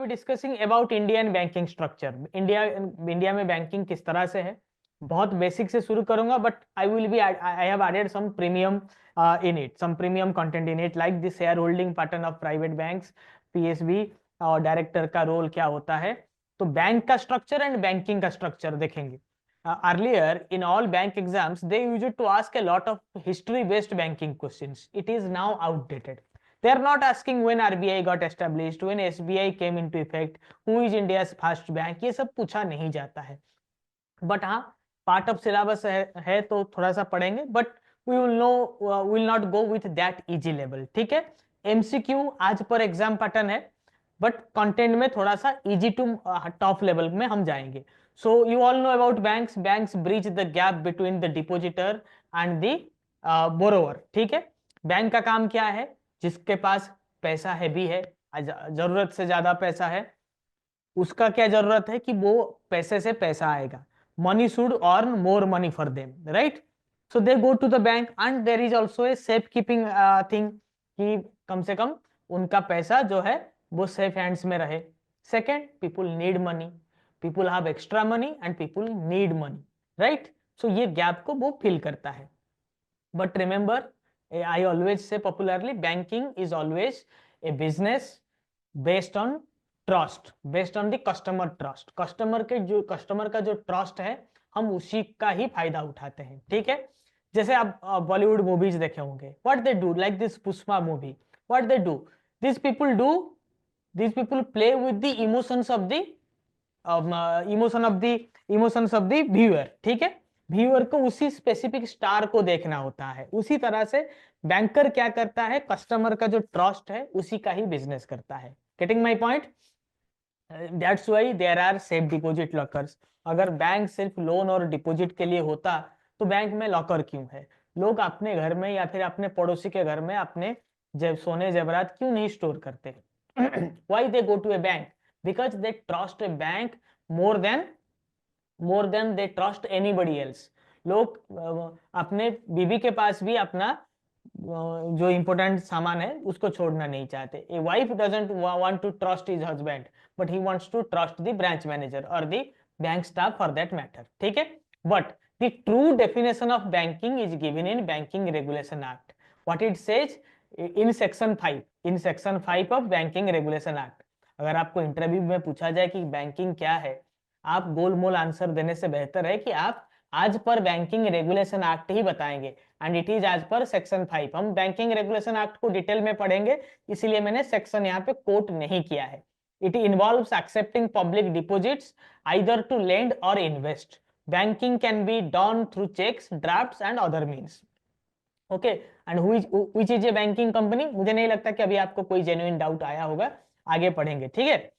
B discussing about Indian banking structure. India में banking किस तरह से है, बहुत बेसिक से शुरू करूंगा, but I have added some premium in it, some premium content in it, like the share holding pattern of private banks, PSB और डायरेक्टर का रोल क्या होता है। तो बैंक का स्ट्रक्चर एंड बैंकिंग का स्ट्रक्चर देखेंगे। earlier in all bank exams they used to ask a lot of history based banking questions. It is now outdated. They are not asking when RBI got established, when SBI came into effect, who is India's first bank, ये सब पूछा नहीं जाता है। But हाँ, part of syllabus है तो थोड़ा सा पढ़ेंगे, but we will not go with that easy level. ठीक है, एमसीक्यू आज पर एग्जाम पैटर्न है, बट कंटेंट में थोड़ा सा इजी टू टॉप लेवल में हम जाएंगे। So you all know about banks bridge the gap between the depositor and the borrower. ठीक है, बैंक का काम क्या है, जिसके पास पैसा है भी है, जरूरत से ज्यादा पैसा है, उसका क्या जरूरत है कि वो पैसे से पैसा आएगा, money should earn more money for them, right? So they go to the bank and there is also a safe keeping thing कि कम से कम उनका पैसा जो है वो safe hands में रहे। Second, people need money, people have extra money and people need money, right? So ये gap को वो fill करता है। But remember, I always say popularly, banking is always a business based on trust, based on the customer trust. Customer का जो trust है हम उसी का ही फायदा उठाते हैं। ठीक है, जैसे आप बॉलीवुड मूवीज देखे होंगे, what they do, like this Pushpa movie, what they do, this people play with the emotions of the viewer. ठीक है, व्यूअर को उसी स्पेसिफिक स्टार को देखना होता है। उसी तरह से बैंकर क्या करता है, कस्टमर का जो ट्रस्ट है उसी का ही बिजनेस करता है। Getting my point? That's why there are safe deposit lockers. अगर बैंक सिर्फ लोन और डिपॉजिट के लिए होता तो बैंक में लॉकर क्यों है? लोग अपने घर में या फिर अपने पड़ोसी के घर में अपने सोने जेवरात क्यों नहीं स्टोर करते? Why they go to a bank? Because they trust a bank more than they trust anybody else. लोग अपने बीबी के पास भी अपना जो इंपॉर्टेंट सामान है उसको छोड़ना नहीं चाहते। A wife doesn't want to trust his husband, but he wants to trust the branch manager और the bank staff for that matter. ठीक है, but the true definition of banking is given in banking regulation act. What it says in section 5 of banking regulation act. अगर आपको interview में पूछा जाए कि banking क्या है, आप गोलमोल आंसर देने से बेहतर है कि आप आज पर बैंकिंग रेगुलेशन एक्ट ही बताएंगे, एंड इट इज आज पर सेक्शन 5। हम बैंकिंग रेगुलेशन एक्ट को डिटेल में पढ़ेंगे, इसीलिए मैंने सेक्शन यहाँ पे कोट नहीं किया है। It involves accepting public deposits either to lend or invest. Banking can be done through cheques, drafts and other means. Okay, and which is a banking company? मुझे नहीं लगता कि अभी आपको कोई जेन्युइन डाउट आया होगा, आगे पढ़ेंगे। ठीक है,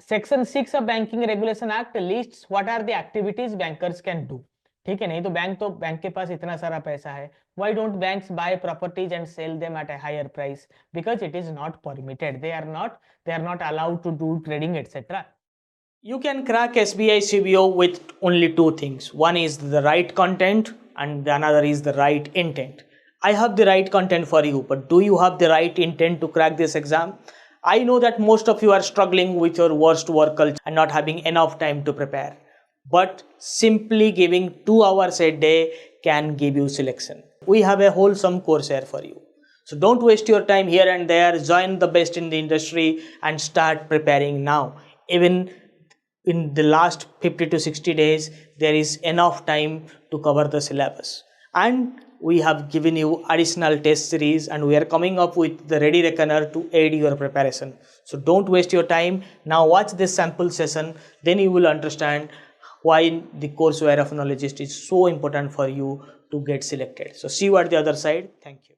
section 6 of banking regulation act lists what are the activities bankers can do. ठीक है, नहीं तो बैंक के पास इतना सारा पैसा है, why don't banks buy properties and sell them at a higher price? Because it is not permitted. They are not allowed to do trading, etc. You can crack SBI CBO with only two things. One is the right content and the another is the right intent. I have the right content for you, but do you have the right intent to crack this exam? I know that most of you are struggling with your worst work culture and not having enough time to prepare. But simply giving 2 hours a day can give you selection. We have a wholesome course here for you. So don't waste your time here and there. Join the best in the industry and start preparing now. Even in the last 50 to 60 days, there is enough time to cover the syllabus. And we have given you additional test series and we are coming up with the Ready Reckoner to aid your preparation. So don't waste your time. Now watch this sample session. Then you will understand why the courseware of Knowledgist is so important for you to get selected. So see you at the other side. Thank you.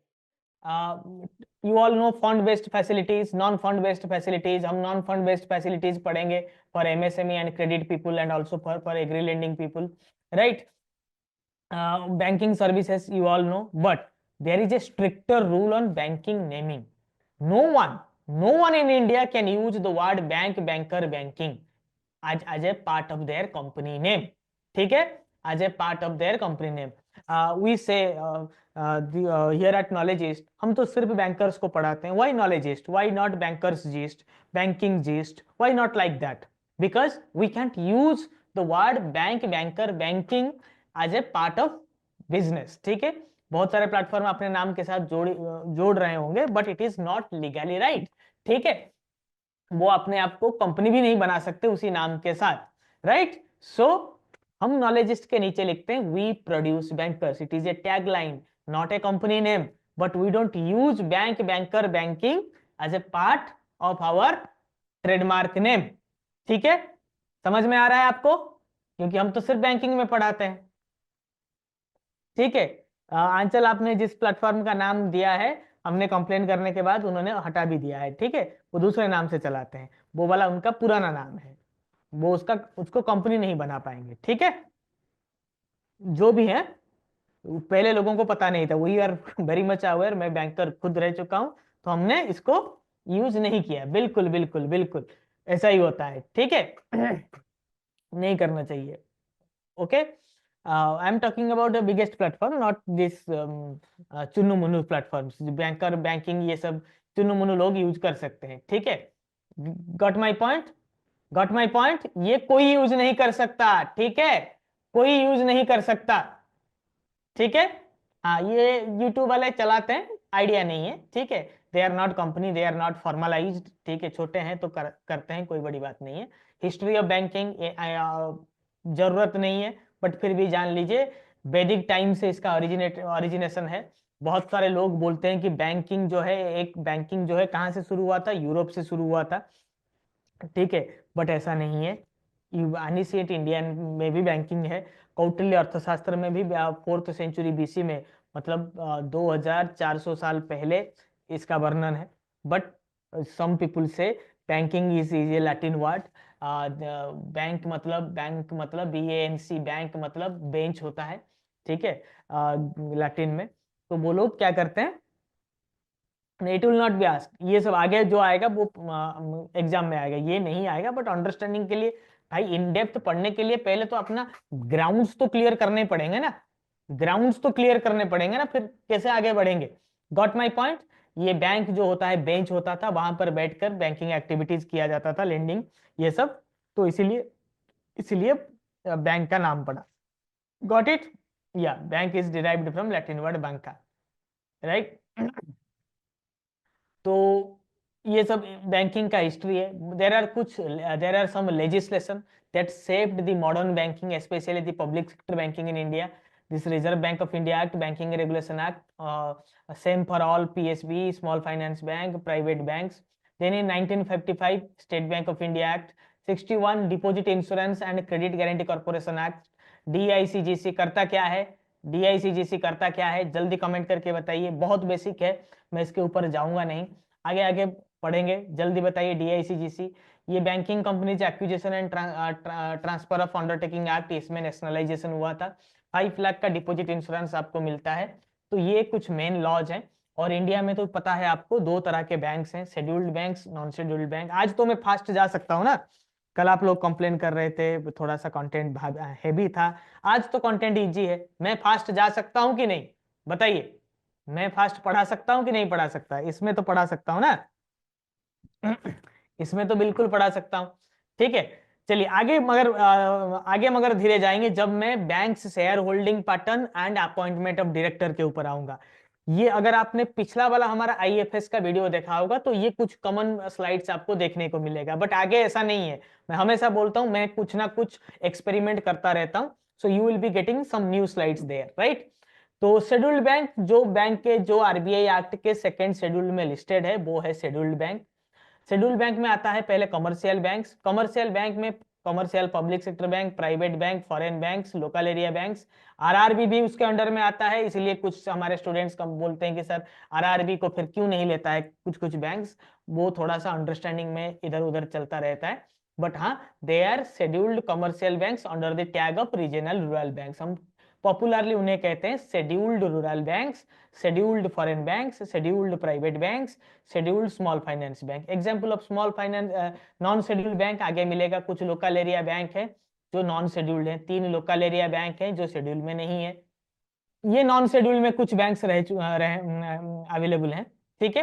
You all know fund based facilities, non fund based facilities. हम non fund based facilities पढ़ेंगे for MSME and credit people and also for agri lending people, right? Banking services you all know, but there is a stricter rule on banking naming. No one in India can use the word bank, banker, banking as a part of their company name. ठीक है, as a part of their company name. We say here at Knowledgist हम तो सिर्फ bankers को पढ़ाते हैं. Why Knowledgist, why not bankers gist, banking gist, why not like that? Because we can't use the word bank, banker, banking as a part of business. ठीक है, बहुत सारे प्लेटफॉर्म अपने नाम के साथ जोड़ रहे होंगे, but it is not legally right. ठीक है, वो अपने आप को कंपनी भी नहीं बना सकते उसी नाम के साथ, राइट? सो हम नॉलेजिस्ट के नीचे लिखते हैं we produce bankers. It is a tag line, not a company name, but we don't use bank, banker, banking as a part of our trademark name. ठीक है, समझ में आ रहा है आपको? क्योंकि हम तो सिर्फ बैंकिंग में पढ़ाते हैं. ठीक है, आंचल आपने जिस प्लेटफॉर्म का नाम दिया है, हमने कंप्लेन करने के बाद उन्होंने हटा भी दिया है. ठीक है, वो दूसरे नाम से चलाते हैं, वो वाला उनका पुराना नाम है, वो उसको कंपनी नहीं बना पाएंगे. ठीक है, जो भी है, पहले लोगों को पता नहीं था. We are very much aware, मैं बैंकर खुद रह चुका हूं, तो हमने इसको यूज नहीं किया. बिल्कुल बिल्कुल बिल्कुल ऐसा ही होता है. ठीक है, नहीं करना चाहिए. Okay, I am talking about the biggest platform, not this Chunnu Munnu platforms. Banker, banking, ये सब चुन्नू मुन्नू लोग यूज कर सकते हैं. ठीक है, got my point? Got my point? ये कोई यूज नहीं कर सकता. ठीक है, कोई यूज नहीं कर सकता. ठीक है, हाँ, ये यूट्यूब वाले चलाते हैं, आइडिया नहीं है. ठीक है, they are not company, they are not formalised. ठीक है, छोटे हैं तो करते हैं, कोई बड़ी बात नहीं है. हिस्ट्री ऑफ बैंकिंग जरूरत नहीं है, बट फिर भी जान लीजिए वैदिक टाइम से इसका ओरिजिनेशन है. बहुत सारे लोग बोलते हैं कि बैंकिंग जो है, एक बैंकिंग जो है कहाँ से शुरू हुआ था? यूरोप से शुरू हुआ था. ठीक है, बट ऐसा नहीं है. अनिशिएट इंडिया में भी बैंकिंग है. कौटिल्य अर्थशास्त्र में भी 4th सेंचुरी बीसी में, मतलब 2400 साल पहले इसका वर्णन है. बट सम पीपुल से banking is a Latin word. Bank मतलब BANC, बैंक मतलब बेंच होता है. ठीक है, लैटिन में. तो वो लोग क्या करते हैं, it will not be asked. ये सब आगे जो आएगा वो एग्जाम में आएगा, ये नहीं आएगा. बट अंडरस्टैंडिंग के लिए भाई, इन डेप्थ पढ़ने के लिए पहले तो अपना ग्राउंड्स तो क्लियर करने पड़ेंगे ना. ग्राउंड्स तो क्लियर करने पड़ेंगे ना, फिर कैसे आगे बढ़ेंगे? Got my point? ये बैंक जो होता है बेंच होता था, वहां पर बैठकर बैंकिंग एक्टिविटीज किया जाता था, लेंडिंग, ये सब. तो इसीलिए इसीलिए बैंक का नाम पड़ा. Got it? या bank is derived from Latin word banca, right? तो ये सब बैंकिंग का हिस्ट्री है. There are some legislation that shaped the modern banking, specially the public sector banking in India. This Reserve Bank of India act, banking regulation act, same for all PSB, small finance bank, private banks. Then in 1955 State Bank of India act. 61 deposit insurance and credit guarantee corporation act. DICGC करता क्या है? DICGC करता क्या है, जल्दी comment करके बताइए. बहुत बेसिक है, मैं इसके ऊपर जाऊंगा नहीं, आगे आगे पढ़ेंगे. जल्दी बताइए. DICGC, ये banking companies acquisition and transfer of undertaking act, इसमें नेशनलाइजेशन हुआ था. 5 लाख का डिपॉजिट इंश्योरेंस आपको मिलता है. तो ये कुछ मेन लॉज हैं. और इंडिया में तो पता है आपको, 2 तरह के बैंक्स हैं, scheduled banks, non scheduled bank. आज तो मैं फास्ट जा सकता हूँ ना, कल आप लोग कंप्लेन कर रहे थे थोड़ा सा कंटेंट हैवी था. आज तो कंटेंट इजी है, मैं फास्ट जा सकता हूँ कि नहीं? बताइए, मैं फास्ट पढ़ा सकता हूँ कि नहीं पढ़ा सकता? इसमें तो पढ़ा सकता हूँ ना. इसमें तो बिल्कुल पढ़ा सकता हूँ. ठीक है, चलिए आगे मगर धीरे जाएंगे, जब मैं banks share holding pattern and appointment of director के ऊपर आऊंगा. ये अगर आपने पिछला वाला हमारा IFS का वीडियो देखा होगा, तो ये कुछ कॉमन स्लाइड्स आपको देखने को मिलेगा. बट आगे ऐसा नहीं है. मैं हमेशा बोलता हूं, मैं कुछ ना कुछ एक्सपेरिमेंट करता रहता हूं. So you will be getting some new slides there, right? तो शेड्यूल्ड बैंक, जो बैंक के जो RBI एक्ट के 2nd शेड्यूल में लिस्टेड है, वो है शेड्यूल्ड बैंक. शेड्यूल्ड बैंक में आता है पहले कमर्शियल बैंक्स. कमर्शियल बैंक में commercial public sector bank, private bank, foreign banks, local area banks. RRB भी उसके अंडर में आता है. इसलिए कुछ हमारे स्टूडेंट्स कम बोलते हैं कि सर RRB को फिर क्यों नहीं लेता है कुछ कुछ बैंक्स. वो थोड़ा सा अंडरस्टैंडिंग में इधर उधर चलता रहता है. बट हाँ, they are scheduled commercial banks under the tag of regional rural banks. हम पॉपुलरली उन्हें कहते हैं scheduled rural banks, scheduled foreign banks, scheduled private banks, scheduled small finance bank. Example of small finance non scheduled bank आगे मिलेगा. कुछ local area bank है जो non scheduled है. 3 लोकल एरिया बैंक है जो शेड्यूल में नहीं है. ये नॉन शेड्यूल में कुछ बैंक्स रहे अवेलेबल हैं, ठीक है।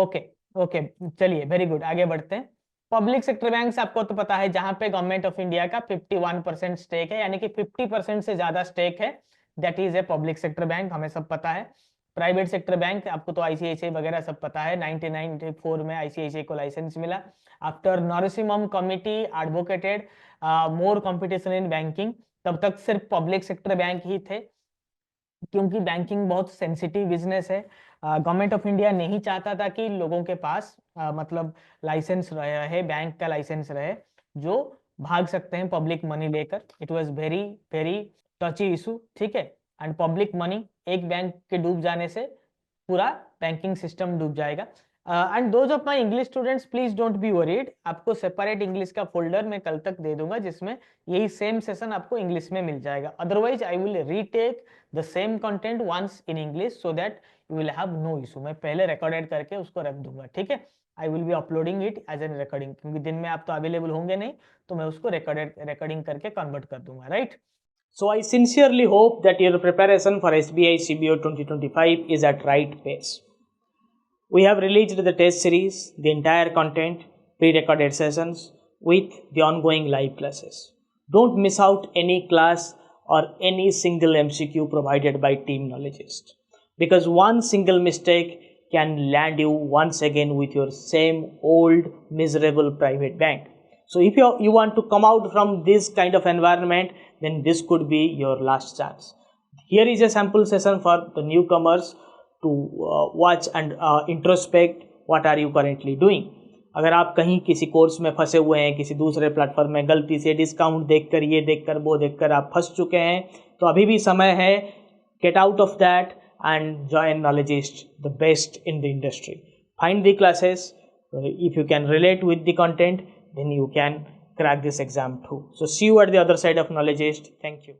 ओके ओके, चलिए वेरी गुड, आगे बढ़ते हैं। पब्लिक सेक्टर बैंक्स आपको तो पता है, जहां पे गवर्नमेंट ऑफ इंडिया का 51% स्टेक है, यानी कि 50% से ज्यादा स्टेक है, that is a public sector bank, हमें सब पता है। प्राइवेट सेक्टर बैंक आपको तो आईसीआईसीआई वगैरह सब पता है, 1994 में आईसीआईसीआई को लाइसेंस मिला after Narasimham committee advocated more competition in banking. तब तक सिर्फ पब्लिक सेक्टर बैंक ही थे, क्योंकि बैंकिंग बहुत सेंसिटिव बिजनेस है। गवर्नमेंट ऑफ इंडिया नहीं चाहता था कि लोगों के पास मतलब लाइसेंस रहे, बैंक का लाइसेंस रहे, जो भाग सकते हैं पब्लिक मनी लेकर। It was very very टची issue, ठीक है। एंड पब्लिक मनी, एक बैंक के डूब जाने से पूरा बैंकिंग सिस्टम डूब जाएगा। And those of my English students, please don't be worried, आपको सेपरेट इंग्लिश का फोल्डर मैं कल तक दे दूंगा, जिसमें यही सेम सेशन आपको इंग्लिश में मिल जाएगा। Otherwise I will retake the same content once in English, so that you will have no issue. मैं पहले रिकॉर्डेड करके उसको रख दूंगा, ठीक है। I will be uploading it as an recording, क्योंकि दिन में आप तो अवेलेबल होंगे नहीं, तो मैं उसको रिकॉर्डिंग करके कन्वर्ट कर दूंगा, right. So I sincerely hope that your preparation for SBI CBO 2025 is at right pace. We have released the test series, the entire content, pre-recorded sessions with the ongoing live classes. Don't miss out any class or any single MCQ provided by Team Knowledgist, because one single mistake can land you once again with your same old miserable private bank. So if you want to come out from this kind of environment, then this could be your last chance. Here is a sample session for the newcomers to watch and introspect what are you currently doing. अगर आप कहीं किसी course में फंसे हुए हैं, किसी दूसरे प्लेटफॉर्म में गलती से डिस्काउंट देखकर, ये देखकर, वो देखकर आप फंस चुके हैं, तो अभी भी समय है, get out of that and join Knowledgist, the best in the industry. Find the classes. If you can relate with the content, then you can crack this exam too. So see you at the other side of Knowledgist. Thank you.